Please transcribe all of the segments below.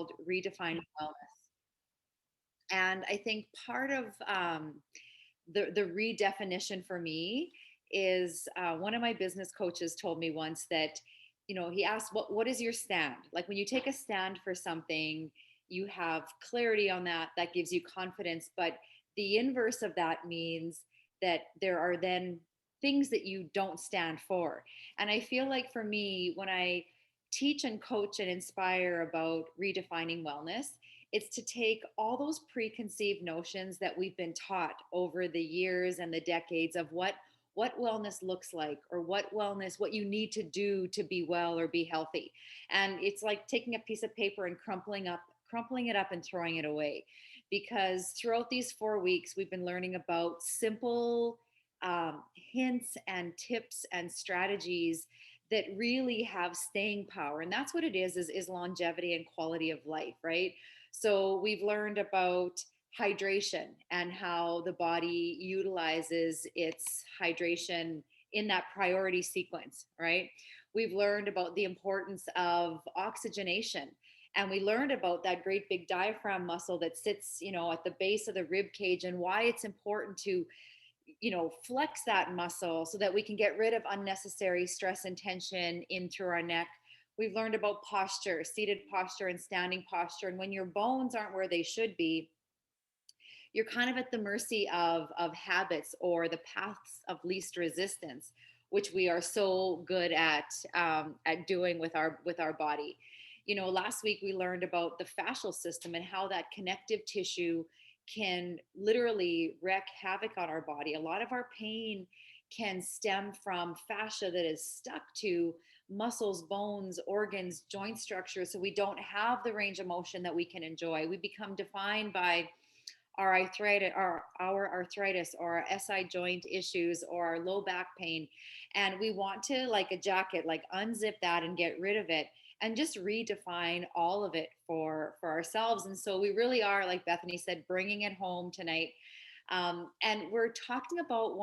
Redefining Wellness. And I think part of the redefinition for me is one of my business coaches told me once that, he asked, what is your stand? Like when you take a stand for something, you have clarity on that, that gives you confidence. But the inverse of that means that there are then things that you don't stand for. And I feel like for me, when I teach and coach and inspire about redefining wellness, it's to take all those preconceived notions that we've been taught over the years and the decades of what wellness looks like, or what you need to do to be well or be healthy. And it's like taking a piece of paper and crumpling it up and throwing it away. Because throughout these 4 weeks, we've been learning about simple hints and tips and strategies that really have staying power. And that's what it is longevity and quality of life, right? So we've learned about hydration and how the body utilizes its hydration in that priority sequence, right? We've learned about the importance of oxygenation, and we learned about that great big diaphragm muscle that sits, at the base of the rib cage, and why it's important to, flex that muscle so that we can get rid of unnecessary stress and tension in through our neck. We've learned about posture, seated posture and standing posture. And when your bones aren't where they should be, you're kind of at the mercy of habits or the paths of least resistance, which we are so good at doing with our body. Last week we learned about the fascial system and how that connective tissue can literally wreak havoc on our body. A lot of our pain can stem from fascia that is stuck to muscles, bones, organs, joint structures. So we don't have the range of motion that we can enjoy. We become defined by our arthritis or our SI joint issues or our low back pain. And we want to, like a jacket, like unzip that and get rid of it and just redefine all of it for ourselves. And so we really are, like Bethany said, bringing it home tonight. And we're talking about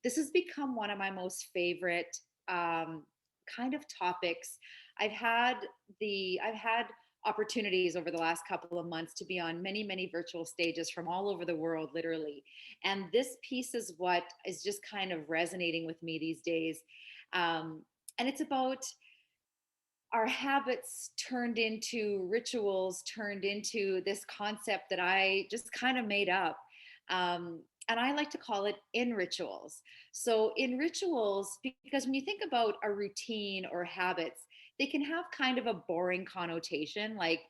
this has become one of my most favorite kind of topics. I've had opportunities over the last couple of months to be on many, many virtual stages from all over the world, literally. And this piece is what is just kind of resonating with me these days. And it's about our habits turned into rituals, turned into this concept that I just kind of made up. And I like to call it in rituals. So, in rituals, because when you think about a routine or habits, they can have kind of a boring connotation, like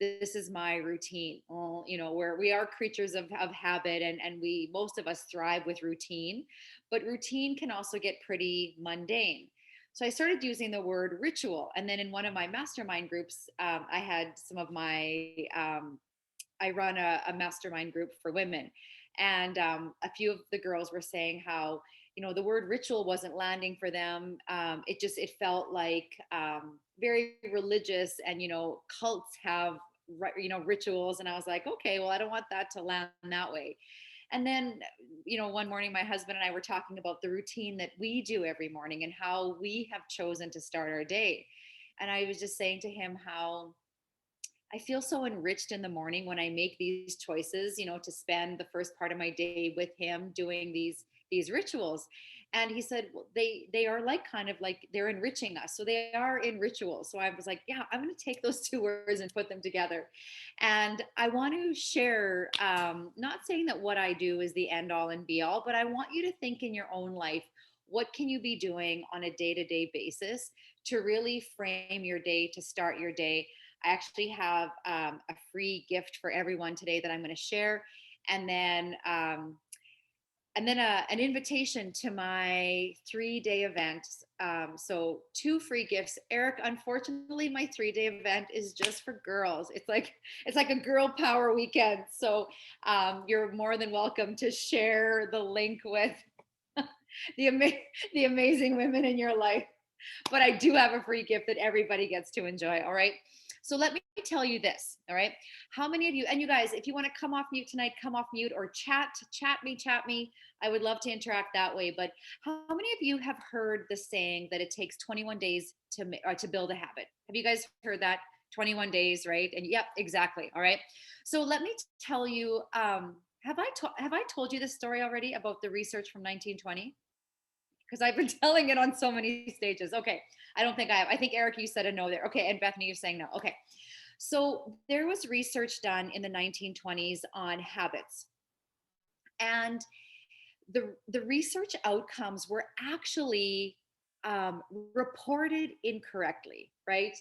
this is my routine. Well, where we are creatures of habit, and most of us thrive with routine, but routine can also get pretty mundane. So I started using the word ritual. And then in one of my mastermind groups, I had some of I run a mastermind group for women. And a few of the girls were saying how, the word ritual wasn't landing for them. It felt like very religious, and, cults have, rituals. And I was like, okay, well, I don't want that to land that way. And then, one morning, my husband and I were talking about the routine that we do every morning and how we have chosen to start our day. And I was just saying to him how I feel so enriched in the morning when I make these choices, to spend the first part of my day with him doing these rituals. And he said, well, they are like kind of like they're enriching us. So they are in rituals. So I was like, yeah, I'm going to take those two words and put them together. And I want to share, not saying that what I do is the end all and be all, but I want you to think in your own life, what can you be doing on a day-to-day basis to really frame your day, to start your day? I actually have a free gift for everyone today that I'm going to share, and then an invitation to my 3-day event. So 2 free gifts. Eric, unfortunately, my 3-day event is just for girls. It's like a girl power weekend. So you're more than welcome to share the link with the amazing women in your life. But I do have a free gift that everybody gets to enjoy. All right. So let me tell you this. All right. How many of you, and you guys, if you want to come off mute tonight, come off mute or chat me. I would love to interact that way. But how many of you have heard the saying that it takes 21 days to build a habit? Have you guys heard that? 21 days, right? And yep, exactly. All right. So let me tell you, have I told you this story already about the research from 1920? Because I've been telling it on so many stages. Okay. I don't think I have. I think Eric, you said a no there. Okay. And Bethany, you're saying no. Okay. So there was research done in the 1920s on habits. And the research outcomes were actually um, reported incorrectly, right?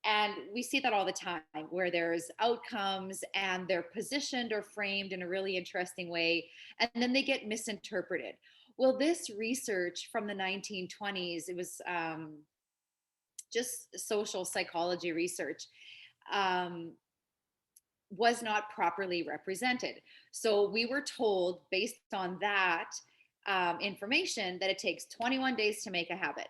And we see that all the time where there's outcomes and they're positioned or framed in a really interesting way, and then they get misinterpreted. Well, this research from the 1920s, it was just social psychology research, um, was not properly represented. So we were told, based on that information, that it takes 21 days to make a habit.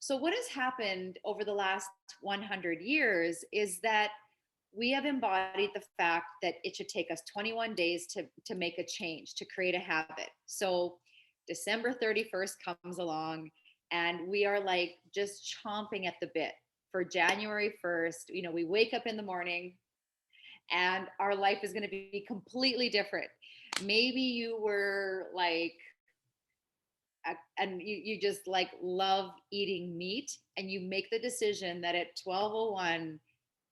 So, what has happened over the last 100 years is that we have embodied the fact that it should take us 21 days to make a change, to create a habit. So, December 31st comes along, and we are like just chomping at the bit for January 1st. You know, we wake up in the morning, and our life is going to be completely different. Maybe you were like and you just like love eating meat, and you make the decision that at 12:01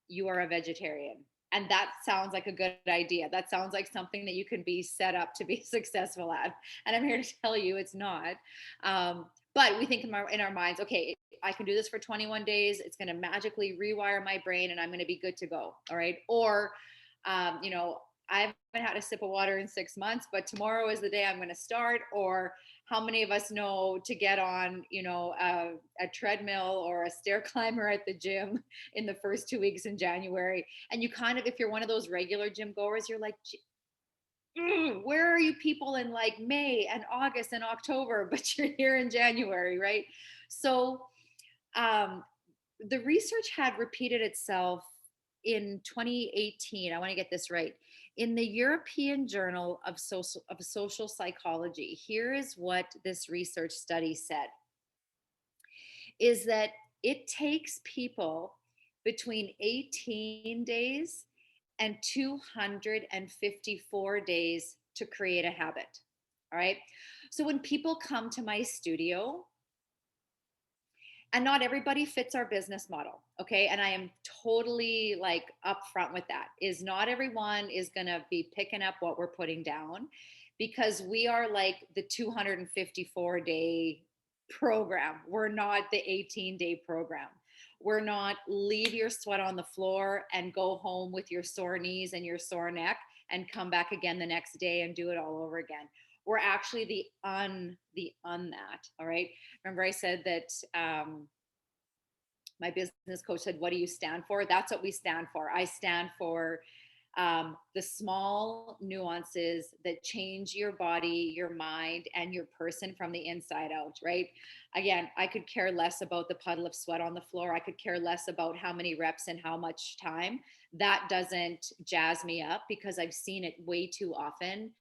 you are a vegetarian, and that sounds like a good idea. That sounds like something that you can be set up to be successful at, and I'm here to tell you it's not. But we think in our minds, okay, I can do this for 21 days, it's going to magically rewire my brain and I'm going to be good to go. All right. Or you know, I haven't had a sip of water in 6 months, but tomorrow is the day I'm going to start. Or how many of us know to get on, you know, a treadmill or a stair climber at the gym in the first 2 weeks in January? And you kind of, if you're one of those regular gym goers, you're like, where are you people in like May and August and October, but you're here in January, right? So um, the research had repeated itself in 2018. I want to get this right. In the European Journal of Social Psychology, here is what this research study said: is that it takes people between 18 days and 254 days to create a habit. All right. So when people come to my studio, and not everybody fits our business model, okay, and I am totally like upfront with that, is not everyone is going to be picking up what we're putting down, because we are like the 254-day program. We're not the 18-day program. We're not leave your sweat on the floor and go home with your sore knees and your sore neck and come back again the next day and do it all over again. We're actually the un that. All right. Remember I said that my business coach said, what do you stand for? That's what we stand for. I stand for the small nuances that change your body, your mind, and your person from the inside out, right? Again, I could care less about the puddle of sweat on the floor. I could care less about how many reps and how much time. That doesn't jazz me up, because I've seen it way too often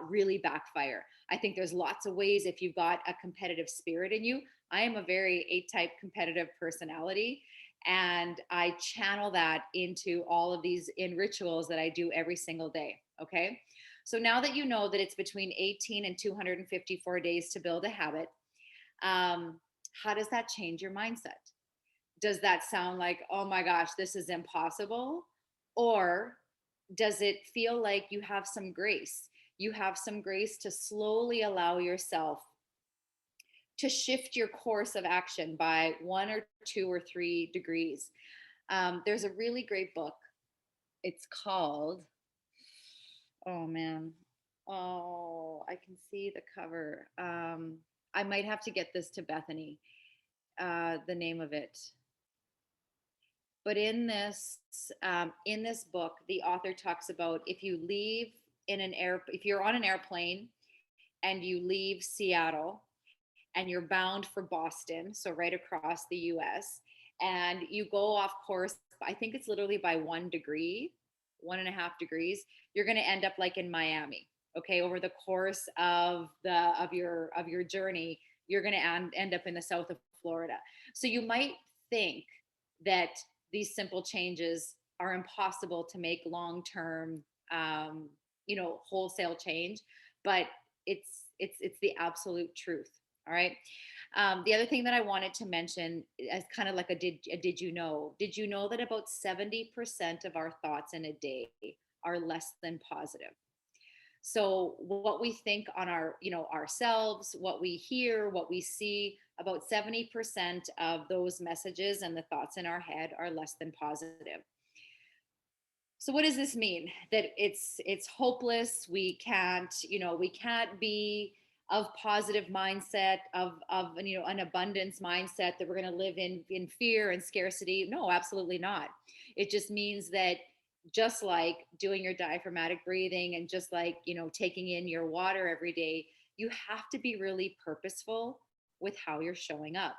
really backfire. I think there's lots of ways, if you've got a competitive spirit in you. I am a very A-type competitive personality, and I channel that into all of these in rituals that I do every single day. Okay. So now that you know that it's between 18 and 254 days to build a habit, how does that change your mindset? Does that sound like, oh my gosh, this is impossible? Or does it feel like you have some grace? You have some grace to slowly allow yourself to shift your course of action by 1 or 2 or 3 degrees. There's a really great book. It's called, oh man, oh, I can see the cover. I might have to get this to Bethany, the name of it. But in this book, the author talks about, if you leave if you're on an airplane and you leave Seattle and you're bound for Boston, so right across the US, and you go off course, I think it's literally by 1 degree, 1.5 degrees, you're going to end up like in Miami. Okay, over the course of your journey, you're going to end up in the south of Florida. So you might think that these simple changes are impossible to make long term, wholesale change, but it's the absolute truth. All right. The other thing that I wanted to mention as kind of like did you know? Did you know that about 70% of our thoughts in a day are less than positive? So what we think on ourselves, what we hear, what we see, about 70% of those messages and the thoughts in our head are less than positive. So what does this mean? That it's hopeless. We can't be of positive mindset, of an abundance mindset, that we're going to live in fear and scarcity. No, absolutely not. It just means that, just like doing your diaphragmatic breathing, and just like taking in your water every day, you have to be really purposeful with how you're showing up.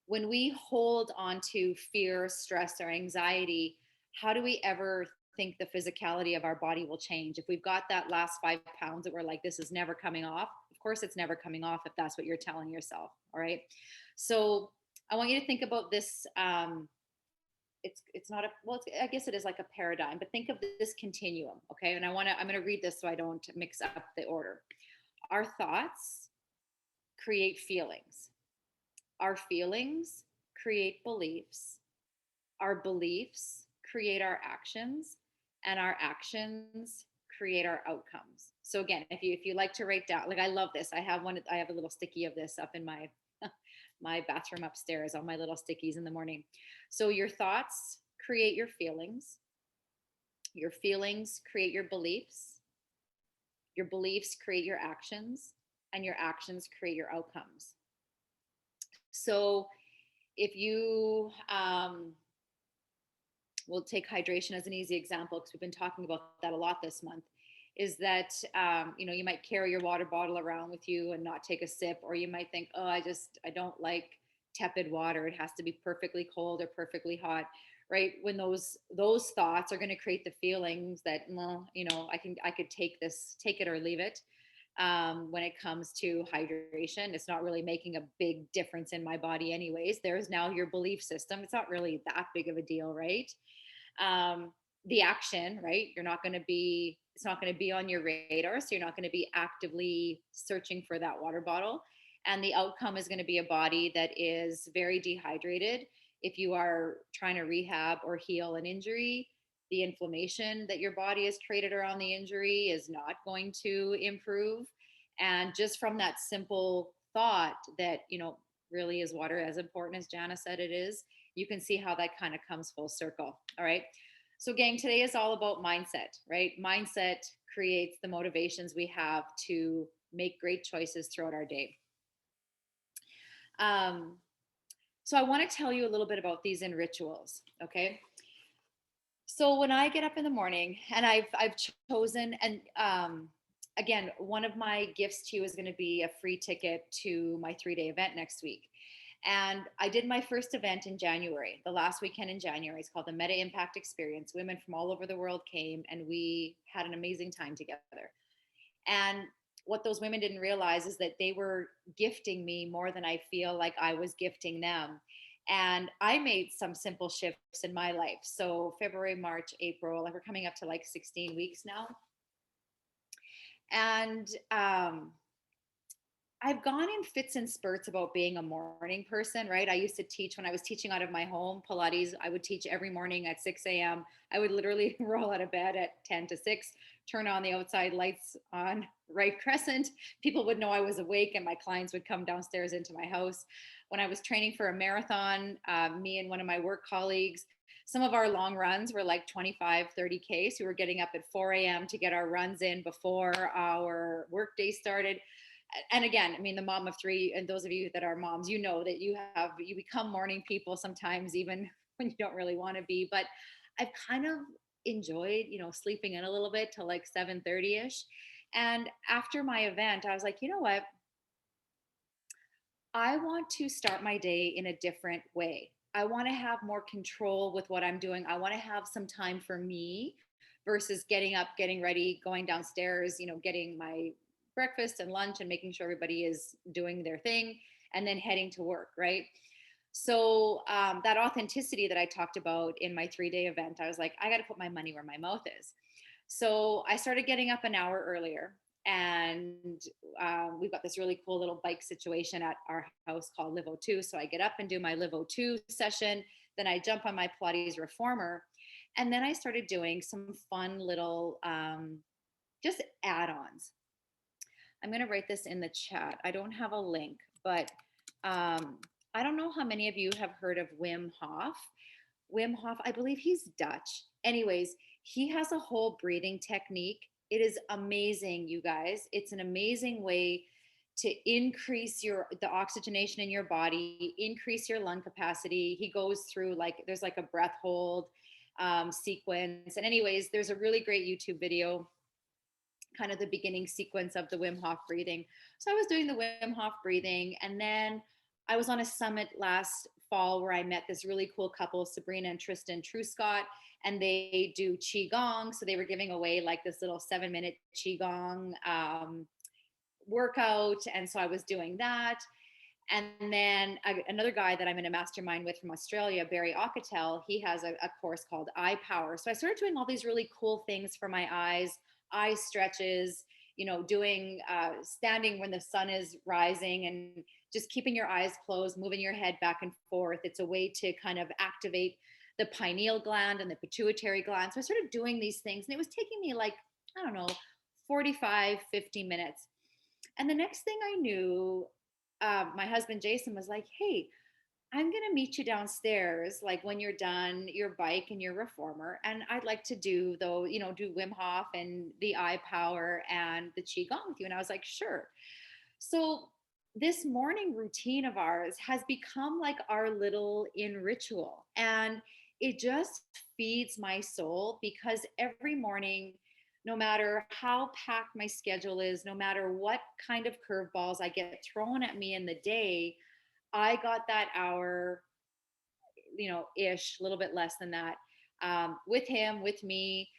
When we hold on to fear, stress, or anxiety, how do we ever think the physicality of our body will change? If we've got that last 5 pounds that we're like, this is never coming off, of course it's never coming off if that's what you're telling yourself. All right. So I want you to think about this. It's not a, well, I guess it is like a paradigm, but think of this continuum. Okay. And I'm going to read this so I don't mix up the order. Our thoughts create feelings. Our feelings create beliefs. Our beliefs create our actions, and our actions create our outcomes. So again, if you like to write down, like, I love this. I have a little sticky of this up in my my bathroom upstairs, all my little stickies in the morning. So your thoughts create your feelings create your beliefs create your actions, and your actions create your outcomes. So if you we'll take hydration as an easy example, because we've been talking about that a lot this month, is that you might carry your water bottle around with you and not take a sip, or you might think, oh, I don't like tepid water, it has to be perfectly cold or perfectly hot, right? When those thoughts are going to create the feelings that, well, I could take it or leave it. When it comes to hydration, it's not really making a big difference in my body anyways. There's now your belief system. It's not really that big of a deal, right? The action, right? It's not going to be on your radar. So you're not going to be actively searching for that water bottle. And the outcome is going to be a body that is very dehydrated. If you are trying to rehab or heal an injury, the inflammation that your body has created around the injury is not going to improve. And just from that simple thought that, really, is water as important as Jana said it is, you can see how that kind of comes full circle. All right. So, gang, today is all about mindset, right? Mindset creates the motivations we have to make great choices throughout our day. So I want to tell you a little bit about these in rituals. Okay. So when I get up in the morning, and I've chosen, and again, one of my gifts to you is going to be a free ticket to my 3-day event next week. And I did my first event in January, the last weekend in January. It's called the Meta Impact Experience. Women from all over the world came, and we had an amazing time together. And what those women didn't realize is that they were gifting me more than I feel like I was gifting them. And I made some simple shifts in my life. So February, March, April, like, we're coming up to like 16 weeks now. And I've gone in fits and spurts about being a morning person, right? I used to teach, when I was teaching out of my home, Pilates. I would teach every morning at 6 a.m. I would literally roll out of bed at 10 to 6, turn on the outside lights on right crescent. People would know I was awake, and my clients would come downstairs into my house. When I was training for a marathon, me and one of my work colleagues, some of our long runs were like 25, 30K. So we were getting up at 4 a.m. to get our runs in before our work day started. And again, I mean, the mom of three, and those of you that are moms, you know that you become morning people sometimes, even when you don't really want to be. But I've kind of enjoyed, sleeping in a little bit till like 7:30ish. And after my event, I was like, you know what? I want to start my day in a different way. I want to have more control with what I'm doing. I want to have some time for me versus getting up, getting ready, going downstairs, getting my breakfast and lunch and making sure everybody is doing their thing, and then heading to work, right? So that authenticity that I talked about in my 3-day event, I was like, I got to put my money where my mouth is. So I started getting up an hour earlier, and we've got this really cool little bike situation at our house called Live O2. So I get up and do my Live O2 session. Then I jump on my Pilates reformer. And then I started doing some fun little just add ons. I'm going to write this in the chat. I don't have a link, but um, I don't know how many of you have heard of Wim Hof. Wim Hof, I believe he's Dutch. Anyways, he has a whole breathing technique. It is amazing, you guys. It's an amazing way to increase the oxygenation in your body, increase your lung capacity. He goes through like there's like a breath hold sequence. And anyways, there's a really great YouTube video, kind of the beginning sequence of the Wim Hof breathing. So I was doing the Wim Hof breathing, and then I was on a summit last fall where I met this really cool couple, Sabrina and Tristan Truscott, and they do qigong. So they were giving away like this little 7-minute qigong workout, and so I was doing that. And then another guy that I'm in a mastermind with from Australia, Barry Ocketel, he has a course called Eye Power. So I started doing all these really cool things for my eyes, eye stretches, doing standing when the sun is rising and just keeping your eyes closed, moving your head back and forth. It's a way to kind of activate the pineal gland and the pituitary gland. So I started doing these things, and it was taking me like, I don't know, 45, 50 minutes. And the next thing I knew, my husband Jason was like, "Hey, I'm gonna meet you downstairs, like when you're done your bike and your reformer, and I'd like to do though, do Wim Hof and the eye power and the qigong with you." And I was like, "Sure." So this morning routine of ours has become like our little in ritual, and it just feeds my soul because every morning, no matter how packed my schedule is, no matter what kind of curveballs I get thrown at me in the day, I got that hour, ish, a little bit less than that, with him, with me.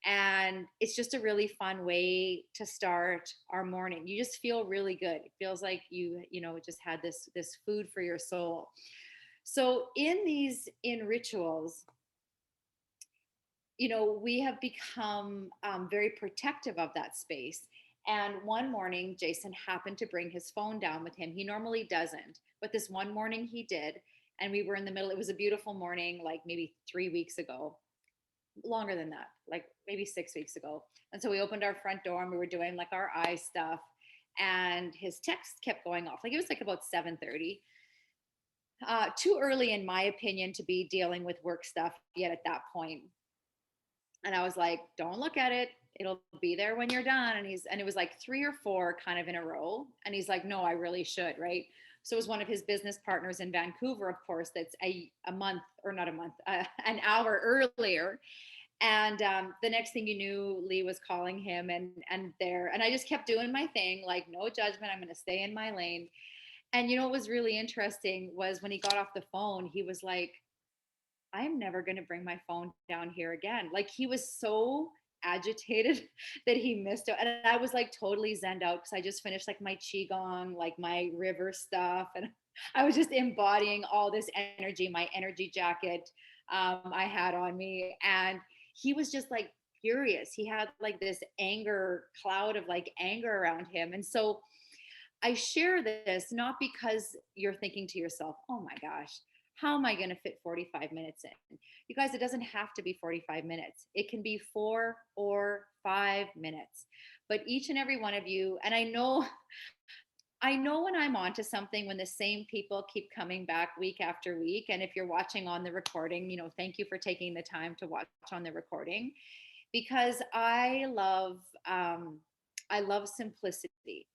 And it's just a really fun way to start our morning. You just feel really good. It feels like you just had this food for your soul. So in rituals, we have become very protective of that space. And one morning, Jason happened to bring his phone down with him. He normally doesn't, but this one morning he did. And we were in the middle. It was a beautiful morning, like maybe 3 weeks ago, longer than that, like maybe 6 weeks ago. And so we opened our front door and we were doing like our eye stuff. And his text kept going off. Like it was like about 7:30. Too early, in my opinion, to be dealing with work stuff yet at that point. And I was like, "Don't look at it. It'll be there when you're done." And it was like 3 or 4 kind of in a row. And he's like, "No, I really should." Right. So it was one of his business partners in Vancouver, of course, that's a month, or not a month, an hour earlier. And the next thing you knew, Lee was calling him, and I just kept doing my thing, like no judgment. I'm going to stay in my lane. And what was really interesting was when he got off the phone, he was like, "I'm never going to bring my phone down here again." Like he was so agitated that he missed it. And I was like totally zenned out because I just finished like my qigong, like my river stuff, and I was just embodying all this energy, my energy jacket I had on me, and he was just like furious. He had like this anger cloud of like anger around him, and so I share this not because you're thinking to yourself, "Oh my gosh, how am I going to fit 45 minutes in?" You guys, it doesn't have to be 45 minutes. It can be 4 or 5 minutes. But each and every one of you, and I know when I'm onto something, when the same people keep coming back week after week. And if you're watching on the recording, thank you for taking the time to watch on the recording, because I love simplicity.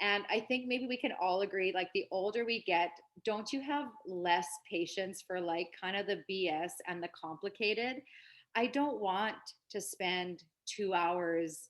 And I think maybe we can all agree, like the older we get, don't you have less patience for like kind of the BS and the complicated? I don't want to spend 2 hours,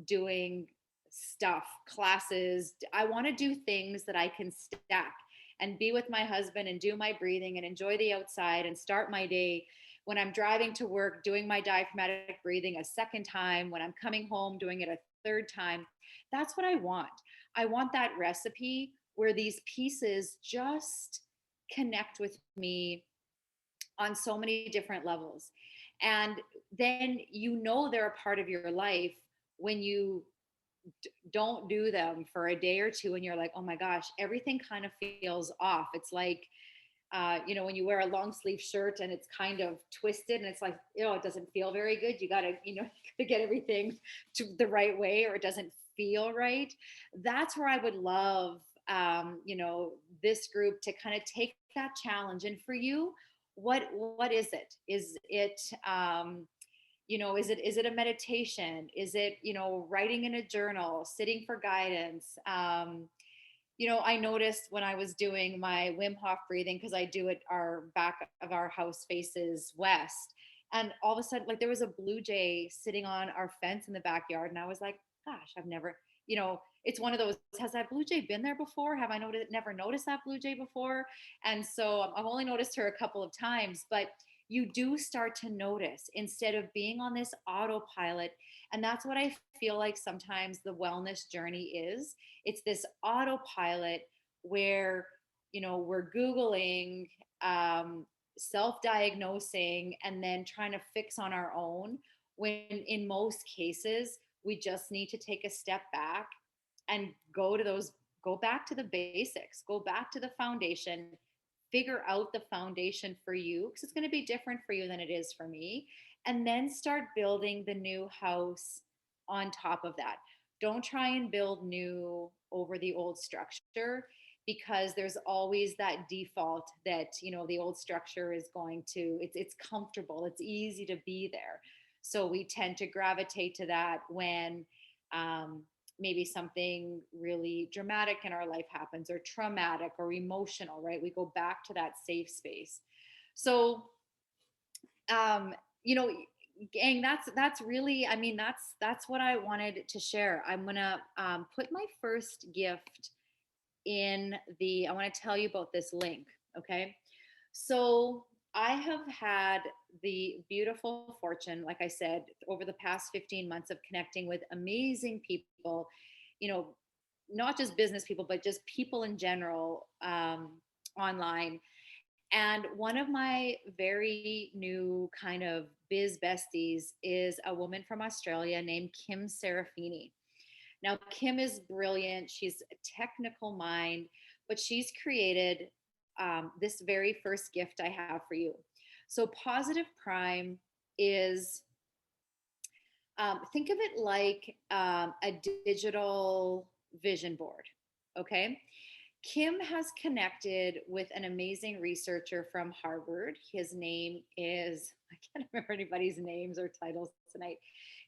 doing stuff, classes. I want to do things that I can stack and be with my husband and do my breathing and enjoy the outside and start my day when I'm driving to work, doing my diaphragmatic breathing a second time, when I'm coming home, doing it a third time. That's what I want. I want that recipe where these pieces just connect with me on so many different levels. And then they're a part of your life when you don't do them for a day or two and you're like, oh my gosh, everything kind of feels off. It's like, when you wear a long sleeve shirt and it's kind of twisted and it's like, it doesn't feel very good. You got to, you gotta get everything to the right way or it doesn't feel right. That's where I would love, this group to kind of take that challenge. And for you, what is it? Is it, is it a meditation? Is it, writing in a journal, sitting for guidance? I noticed when I was doing my Wim Hof breathing, because I do it, our back of our house faces west. And all of a sudden, like there was a blue jay sitting on our fence in the backyard. And I was like, gosh, I've never, it's one of those, has that blue jay been there before? Have I never noticed that blue jay before? And so I've only noticed her a couple of times, but you do start to notice instead of being on this autopilot. And that's what I feel like sometimes the wellness journey is. It's this autopilot where, we're Googling, self-diagnosing, and then trying to fix on our own, when in most cases, we just need to take a step back and go back to the basics, go back to the foundation, figure out the foundation for you, because it's going to be different for you than it is for me, and then start building the new house on top of that. Don't try and build new over the old structure, because there's always that default that, the old structure is going to, it's comfortable, it's easy to be there. So we tend to gravitate to that when, maybe something really dramatic in our life happens, or traumatic or emotional, right? We go back to that safe space. So, um, you know, gang, that's really, I mean, that's what I wanted to share. I'm gonna put my first gift I want to tell you about this link. Okay. So I have had the beautiful fortune, like I said, over the past 15 months of connecting with amazing people, you know, not just business people, but just people in general, online. And one of my very new kind of biz besties is a woman from Australia named Kim Serafini. Now, Kim is brilliant. She's a technical mind, but she's created this very first gift I have for you. So, Positive Prime is, think of it like a digital vision board. Okay. Kim has connected with an amazing researcher from Harvard. His name is, I can't remember anybody's names or titles tonight.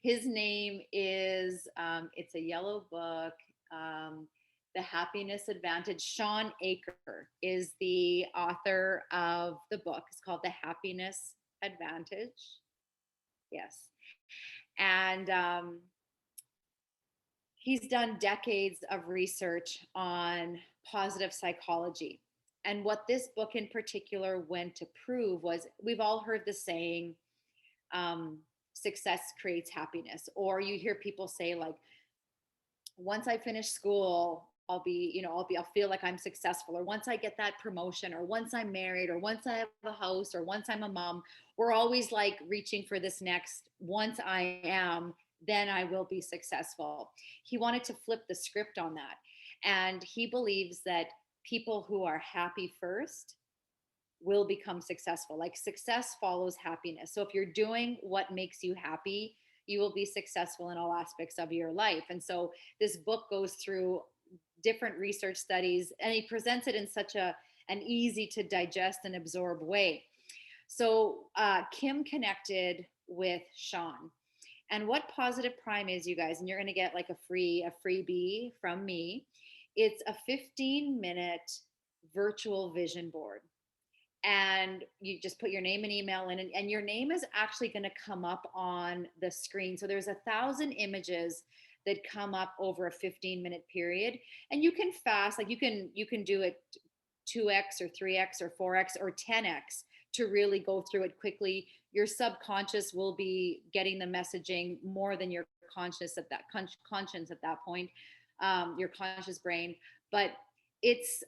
His name is, it's a yellow book, The Happiness Advantage. Sean Aker is the author of the book. It's called The Happiness Advantage. Yes. And he's done decades of research on positive psychology. And what this book in particular went to prove was, we've all heard the saying, success creates happiness. Or you hear people say, like, once I finish school, I'll feel like I'm successful. Or once I get that promotion, or once I'm married, or once I have a house, or once I'm a mom. We're always like reaching for this next, once I am, then I will be successful. He wanted to flip the script on that. And he believes that people who are happy first will become successful. Like, success follows happiness. So if you're doing what makes you happy, you will be successful in all aspects of your life. And so this book goes through different research studies, and he presents it in such an easy to digest and absorb way. So Kim connected with Sean. And what Positive Prime is, you guys, and you're going to get like a freebie from me. It's a 15-minute virtual vision board. And you just put your name and email in, and your name is actually going to come up on the screen. So there's 1,000 images that come up over a 15-minute period. And you can fast, like you can do it 2x or 3x or 4x or 10x to really go through it quickly. Your subconscious will be getting the messaging more than your conscious at that conscience at that point, your conscious brain. But it's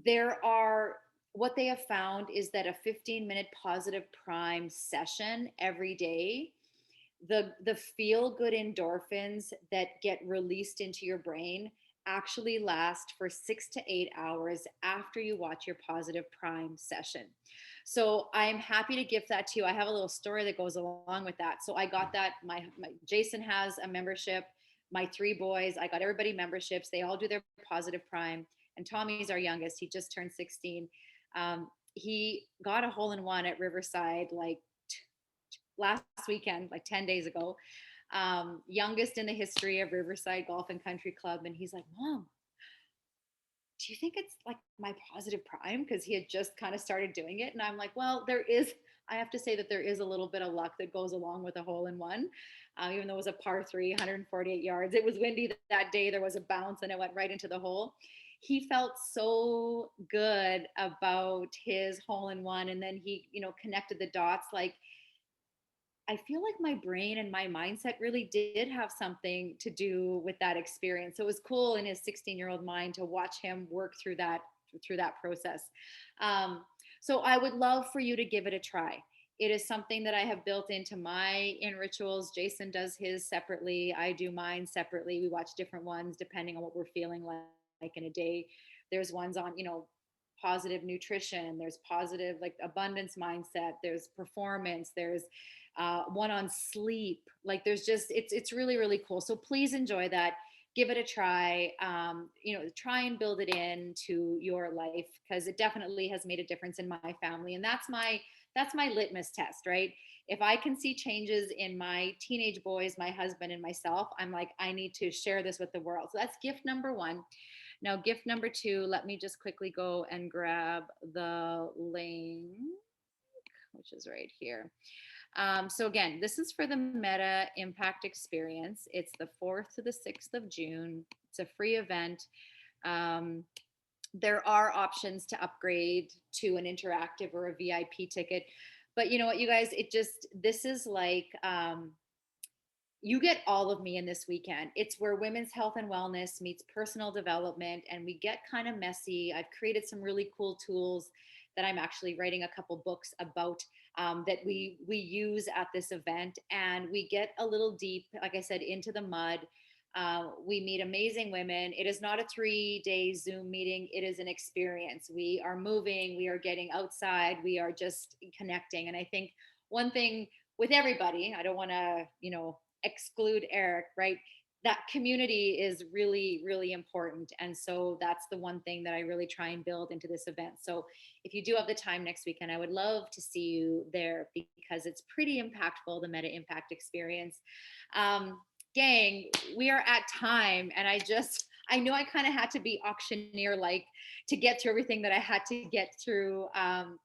there are, what they have found is that a 15-minute positive prime session every day, the feel good endorphins that get released into your brain actually last for 6 to 8 hours after you watch your positive prime session. So I'm happy to give that to you. I have a little story that goes along with that. So I got that. My Jason has a membership. My three boys, I got everybody memberships. They all do their positive prime. And Tommy's our youngest. He just turned 16. He got a hole in one at Riverside like last weekend, like 10 days ago. Youngest in the history of Riverside Golf and Country Club. And he's like, Mom, do you think it's like my positive prime? Because he had just kind of started doing it. And I'm like, well, I have to say that there is a little bit of luck that goes along with a hole in one. Even though it was a par three, 148 yards. It was windy that day. There was a bounce and it went right into the hole. He felt so good about his hole in one. And then he, connected the dots. Like, I feel like my brain and my mindset really did have something to do with that experience. So it was cool in his 16-year-old mind to watch him work through that process. Um, so I would love for you to give it a try. It is something that I have built into my in rituals. Jason does his separately. I do mine separately. We watch different ones depending on what we're feeling like in a day. There's ones on, positive nutrition. There's positive like abundance mindset. There's performance. There's one on sleep. Like there's just it's really really cool. So please enjoy that. Give it a try. Try and build it into your life because it definitely has made a difference in my family, and that's my litmus test, right? If I can see changes in my teenage boys, my husband, and myself, I'm like, I need to share this with the world. So that's gift number one. Now, gift number two, let me just quickly go and grab the link, which is right here. So again, this is for the Meta Impact Experience. It's the 4th to the 6th of June. It's a free event. Um, there are options to upgrade to an interactive or a VIP ticket. But you know what, you guys, this is like, you get all of me in this weekend. It's where women's health and wellness meets personal development, and we get kind of messy. I've created some really cool tools that I'm actually writing a couple books about, that we use at this event, and we get a little deep, like I said, into the mud. We meet amazing women. It is not a 3-day Zoom meeting. It is an experience. We are moving. We are getting outside. We are just connecting. And I think one thing with everybody, I don't want to, exclude Eric, right? That community is really, really important. And so that's the one thing that I really try and build into this event. So if you do have the time next weekend, I would love to see you there because it's pretty impactful, the Meta Impact Experience. Gang, we are at time. And I know I kind of had to be auctioneer like to get through everything that I had to get through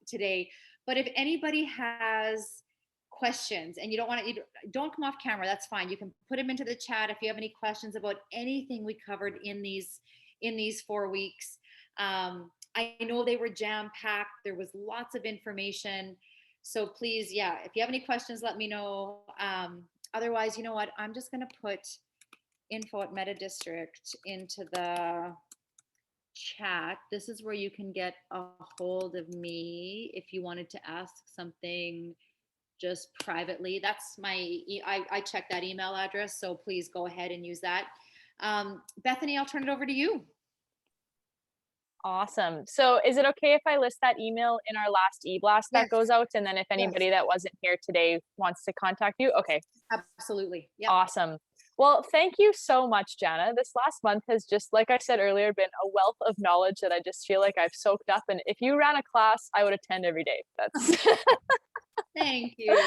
today. But if anybody has questions and you don't come off camera, that's fine. You can put them into the chat if you have any questions about anything we covered in these 4 weeks. I know they were jam packed. There was lots of information. So please, yeah, if you have any questions, let me know. Otherwise, you know what? I'm just going to put info at Meta District into the chat. This is where you can get a hold of me if you wanted to ask something just privately. That's I check that email address. So please go ahead and use that. Bethany, I'll turn it over to you. Awesome. So is it okay if I list that email in our last e-blast that goes out? And then if anybody that wasn't here today wants to contact you? Okay. Absolutely. Yeah. Awesome. Well, thank you so much, Jana. This last month has just, like I said earlier, been a wealth of knowledge that I just feel like I've soaked up. And if you ran a class, I would attend every day. That's Thank you.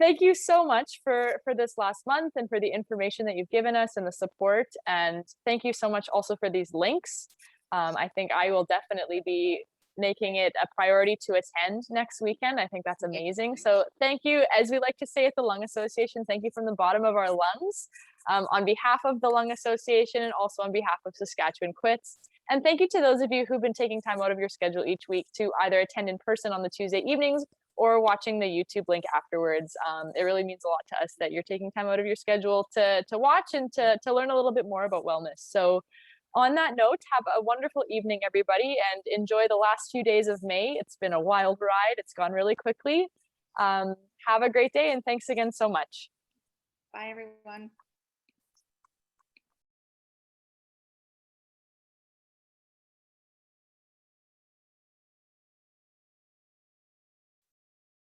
Thank you so much for this last month and for the information that you've given us and the support. And thank you so much also for these links. I think I will definitely be making it a priority to attend next weekend. I think that's amazing. So thank you, as we like to say at the Lung Association, thank you from the bottom of our lungs, on behalf of the Lung Association and also on behalf of Saskatchewan Quits. And thank you to those of you who've been taking time out of your schedule each week to either attend in person on the Tuesday evenings or watching the YouTube link afterwards. It really means a lot to us that you're taking time out of your schedule to watch and to learn a little bit more about wellness. So On that note, have a wonderful evening, everybody, and enjoy the last few days of May. It's been a wild ride. It's gone really quickly. Have a great day, and thanks again so much. Bye, everyone.